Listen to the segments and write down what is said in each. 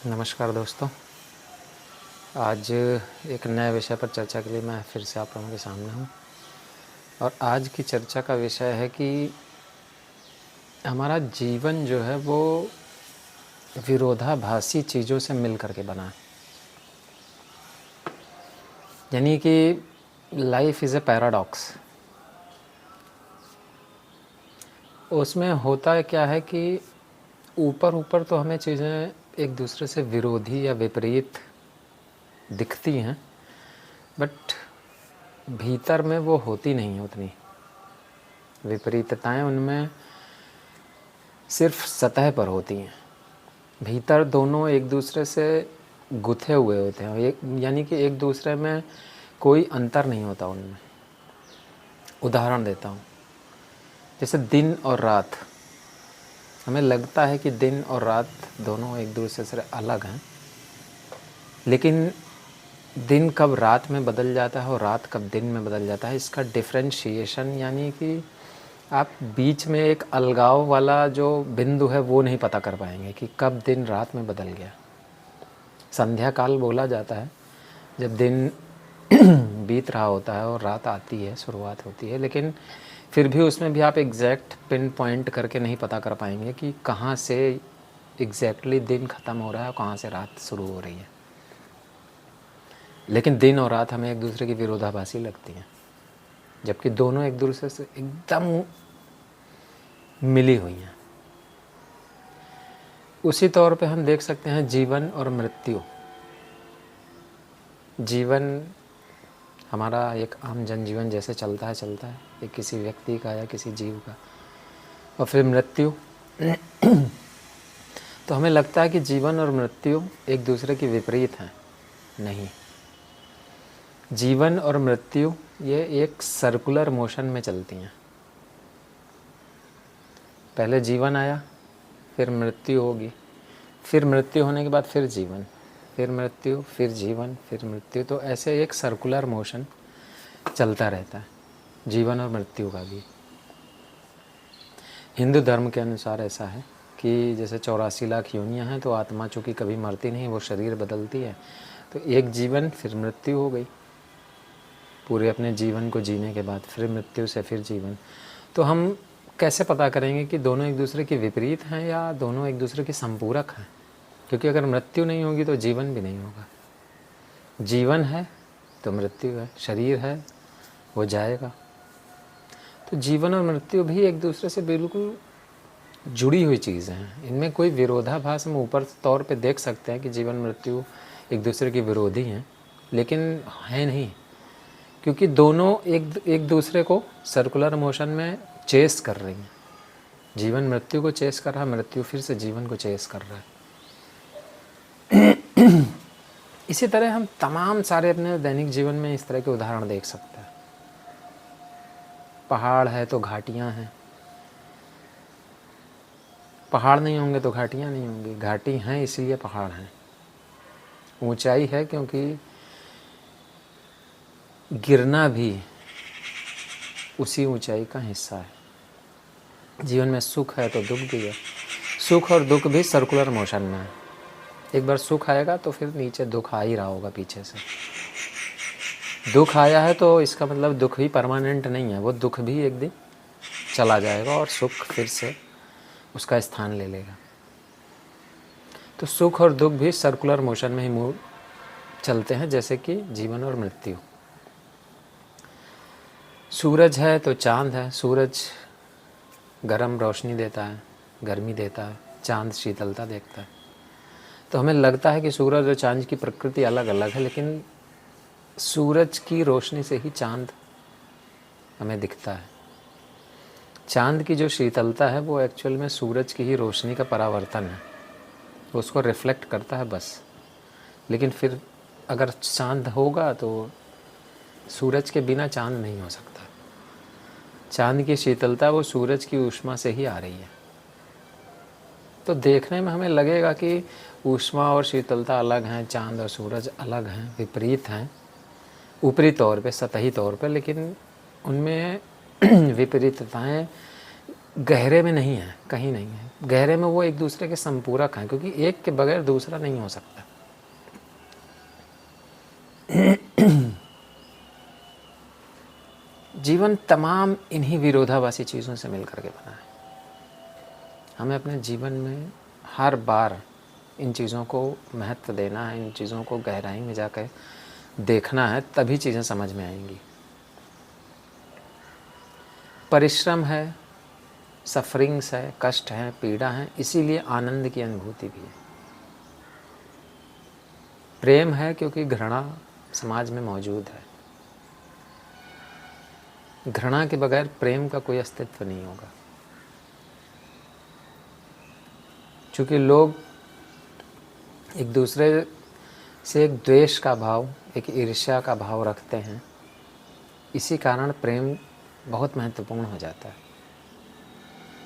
नमस्कार दोस्तों। आज एक नए विषय पर चर्चा के लिए मैं फिर से आप लोगों के सामने हूँ और आज की चर्चा का विषय है कि हमारा जीवन जो है वो विरोधाभासी चीज़ों से मिल करके बना है। यानी कि लाइफ इज़ ए पैराडॉक्स। उसमें होता क्या है कि ऊपर ऊपर तो हमें चीज़ें एक दूसरे से विरोधी या विपरीत दिखती हैं, बट भीतर में वो होती नहीं है उतनी विपरीतताएं। उनमें सिर्फ सतह पर होती हैं। भीतर दोनों एक दूसरे से गुथे हुए होते हैं, यानी कि एक दूसरे में कोई अंतर नहीं होता उनमें। उदाहरण देता हूँ, जैसे दिन और रात। हमें लगता है कि दिन और रात दोनों एक दूसरे से अलग हैं, लेकिन दिन कब रात में बदल जाता है और रात कब दिन में बदल जाता है, इसका डिफ्रेंशिएशन, यानी कि आप बीच में एक अलगाव वाला जो बिंदु है वो नहीं पता कर पाएंगे कि कब दिन रात में बदल गया। संध्या काल बोला जाता है जब दिन बीत रहा होता है और रात आती है, शुरुआत होती है, लेकिन फिर भी उसमें भी आप एग्जैक्ट पिन पॉइंट करके नहीं पता कर पाएंगे कि कहाँ से एग्जैक्टली दिन ख़त्म हो रहा है और कहाँ से रात शुरू हो रही है। लेकिन दिन और रात हमें एक दूसरे की विरोधाभासी लगती हैं, जबकि दोनों एक दूसरे से एकदम मिली हुई हैं। उसी तौर पे हम देख सकते हैं जीवन और मृत्यु। जीवन हमारा एक आम जनजीवन जैसे चलता है एक किसी व्यक्ति का या किसी जीव का, और फिर मृत्यु। तो हमें लगता है कि जीवन और मृत्यु एक दूसरे के विपरीत हैं। नहीं, जीवन और मृत्यु ये एक सर्कुलर मोशन में चलती हैं। पहले जीवन आया, फिर मृत्यु होगी, फिर मृत्यु होने के बाद फिर जीवन, फिर मृत्यु, फिर जीवन, फिर मृत्यु। तो ऐसे एक सर्कुलर मोशन चलता रहता है जीवन और मृत्यु का भी। हिंदू धर्म के अनुसार ऐसा है कि जैसे 84 लाख योनियाँ हैं, तो आत्मा चूँकि कभी मरती नहीं, वो शरीर बदलती है। तो एक जीवन फिर मृत्यु हो गई, पूरे अपने जीवन को जीने के बाद फिर मृत्यु से फिर जीवन। तो हम कैसे पता करेंगे कि दोनों एक दूसरे के विपरीत हैं या दोनों एक दूसरे के संपूरक हैं? क्योंकि अगर मृत्यु नहीं होगी तो जीवन भी नहीं होगा। जीवन है तो मृत्यु है, शरीर है वो जाएगा। तो जीवन और मृत्यु भी एक दूसरे से बिल्कुल जुड़ी हुई चीज़ें हैं। इनमें कोई विरोधाभास हम ऊपर तौर पे देख सकते हैं कि जीवन मृत्यु एक दूसरे के विरोधी हैं, लेकिन है नहीं, क्योंकि दोनों एक दूसरे को सर्कुलर मोशन में चेस कर रही हैं। जीवन मृत्यु को चेस कर रहा है, मृत्यु फिर से जीवन को चेस कर रहा है। इसी तरह हम तमाम सारे अपने दैनिक जीवन में इस तरह के उदाहरण देख सकते हैं। पहाड़ है तो घाटियाँ हैं, पहाड़ नहीं होंगे तो घाटियाँ नहीं होंगी, घाटी हैं इसलिए पहाड़ हैं। ऊंचाई है क्योंकि गिरना भी उसी ऊंचाई का हिस्सा है। जीवन में सुख है तो दुख भी है, सुख और दुख भी सर्कुलर मोशन में है। एक बार सुख आएगा तो फिर नीचे दुख आ ही रहा होगा पीछे से। दुख आया है तो इसका मतलब दुख भी परमानेंट नहीं है, वो दुख भी एक दिन चला जाएगा और सुख फिर से उसका स्थान ले लेगा। तो सुख और दुख भी सर्कुलर मोशन में ही मूव चलते हैं, जैसे कि जीवन और मृत्यु। सूरज है तो चांद है, सूरज गर्म रोशनी देता है, गर्मी देता है, चांद शीतलता देखता है। तो हमें लगता है कि सूरज और चांद की प्रकृति अलग अलग है, लेकिन सूरज की रोशनी से ही चांद हमें दिखता है। चांद की जो शीतलता है वो एक्चुअल में सूरज की ही रोशनी का परावर्तन है, वो उसको रिफ्लेक्ट करता है बस। लेकिन फिर अगर चांद होगा तो सूरज के बिना चांद नहीं हो सकता। चांद की शीतलता वो सूरज की ऊष्मा से ही आ रही है। तो देखने में हमें लगेगा कि ऊष्मा और शीतलता अलग हैं, चांद और सूरज अलग हैं, विपरीत हैं ऊपरी तौर पे, सतही तौर पे, लेकिन उनमें विपरीतताएं गहरे में नहीं है, कहीं नहीं है। गहरे में वो एक दूसरे के संपूरक हैं, क्योंकि एक के बगैर दूसरा नहीं हो सकता। जीवन तमाम इन्हीं विरोधाभासी चीज़ों से मिल करके बना है। हमें अपने जीवन में हर बार इन चीज़ों को महत्व देना है, इन चीज़ों को गहराई में जाकर देखना है, तभी चीज़ें समझ में आएंगी। परिश्रम है, सफरिंग्स है, कष्ट है, पीड़ा है, इसीलिए आनंद की अनुभूति भी है। प्रेम है क्योंकि घृणा समाज में मौजूद है। घृणा के बगैर प्रेम का कोई अस्तित्व नहीं होगा। क्योंकि लोग एक दूसरे से एक द्वेष का भाव, एक ईर्ष्या का भाव रखते हैं, इसी कारण प्रेम बहुत महत्वपूर्ण हो जाता है।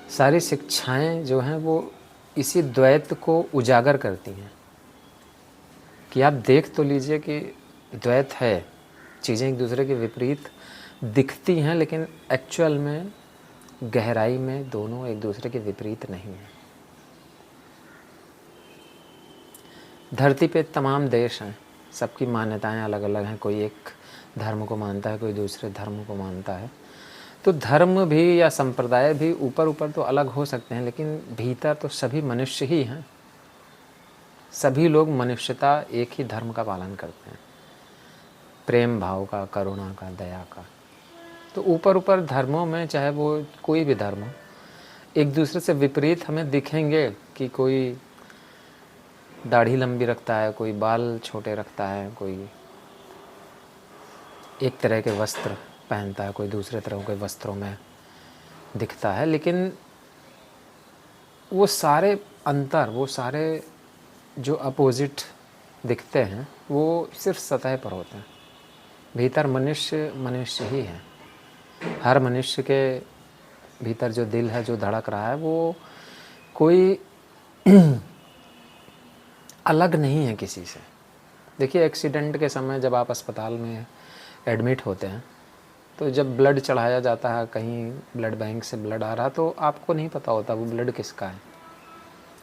सारी शिक्षाएं जो हैं वो इसी द्वैत को उजागर करती हैं कि आप देख तो लीजिए कि द्वैत है, चीज़ें एक दूसरे के विपरीत दिखती हैं, लेकिन एक्चुअल में गहराई में दोनों एक दूसरे के विपरीत नहीं हैं। धरती पे तमाम देश हैं, सबकी मान्यताएं अलग अलग हैं। कोई एक धर्म को मानता है, कोई दूसरे धर्म को मानता है। तो धर्म भी या संप्रदाय भी ऊपर ऊपर तो अलग हो सकते हैं, लेकिन भीतर तो सभी मनुष्य ही हैं। सभी लोग मनुष्यता एक ही धर्म का पालन करते हैं, प्रेम भाव का, करुणा का, दया का। तो ऊपर ऊपर धर्मों में, चाहे वो कोई भी धर्म हो, एक दूसरे से विपरीत हमें दिखेंगे कि कोई दाढ़ी लंबी रखता है, कोई बाल छोटे रखता है, कोई एक तरह के वस्त्र पहनता है, कोई दूसरे तरह के वस्त्रों में दिखता है। लेकिन वो सारे अंतर, वो सारे जो अपोजिट दिखते हैं, वो सिर्फ सतह पर होते हैं। भीतर मनुष्य मनुष्य ही है। हर मनुष्य के भीतर जो दिल है, जो धड़क रहा है, वो कोई अलग नहीं है किसी से। देखिए, एक्सीडेंट के समय जब आप अस्पताल में एडमिट होते हैं, तो जब ब्लड चढ़ाया जाता है, कहीं ब्लड बैंक से ब्लड आ रहा, तो आपको नहीं पता होता वो ब्लड किसका है,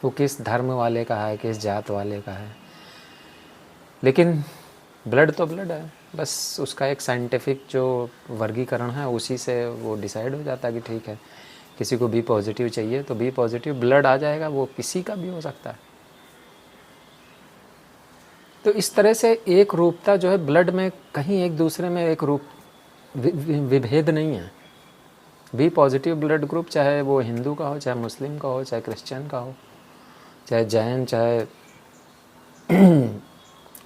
वो किस धर्म वाले का है, किस जात वाले का है। लेकिन ब्लड तो ब्लड है, बस उसका एक साइंटिफिक जो वर्गीकरण है, उसी से वो डिसाइड हो जाता है कि ठीक है, किसी को बी पॉजिटिव चाहिए तो बी पॉजिटिव ब्लड आ जाएगा, वो किसी का भी हो सकता है। तो इस तरह से एक रूपता जो है ब्लड में, कहीं एक दूसरे में एक रूप विभेद नहीं है। बी पॉजिटिव ब्लड ग्रुप, चाहे वो हिंदू का हो, चाहे मुस्लिम का हो, चाहे क्रिश्चियन का हो, चाहे जैन, चाहे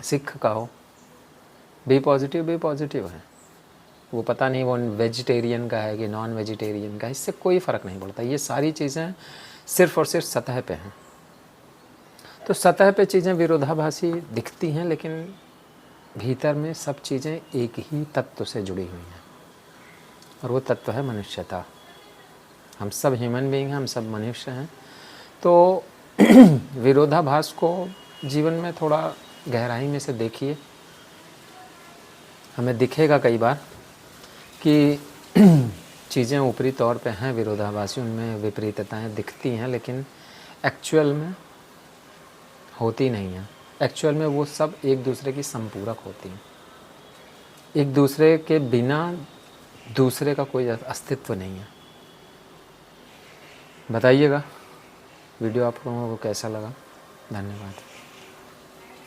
सिख का हो, बी पॉजिटिव है। वो पता नहीं वो वेजिटेरियन का है कि नॉन वेजिटेरियन का है, इससे कोई फ़र्क नहीं पड़ता। ये सारी चीज़ें सिर्फ़ और सिर्फ सतह पे हैं। तो सतह पे चीज़ें विरोधाभासी दिखती हैं, लेकिन भीतर में सब चीज़ें एक ही तत्व से जुड़ी हुई हैं, और वो तत्व है मनुष्यता। हम सब ह्यूमन बीइंग हैं, हम सब मनुष्य हैं। तो विरोधाभास को जीवन में थोड़ा गहराई में से देखिए। हमें दिखेगा कई बार कि चीज़ें ऊपरी तौर पे हैं विरोधाभासी, उनमें विपरीतताएं दिखती हैं, लेकिन एक्चुअल में होती नहीं है। एक्चुअल में वो सब एक दूसरे की संपूरक होती हैं। एक दूसरे के बिना दूसरे का कोई अस्तित्व नहीं है। बताइएगा वीडियो आप लोगों को कैसा लगा। धन्यवाद।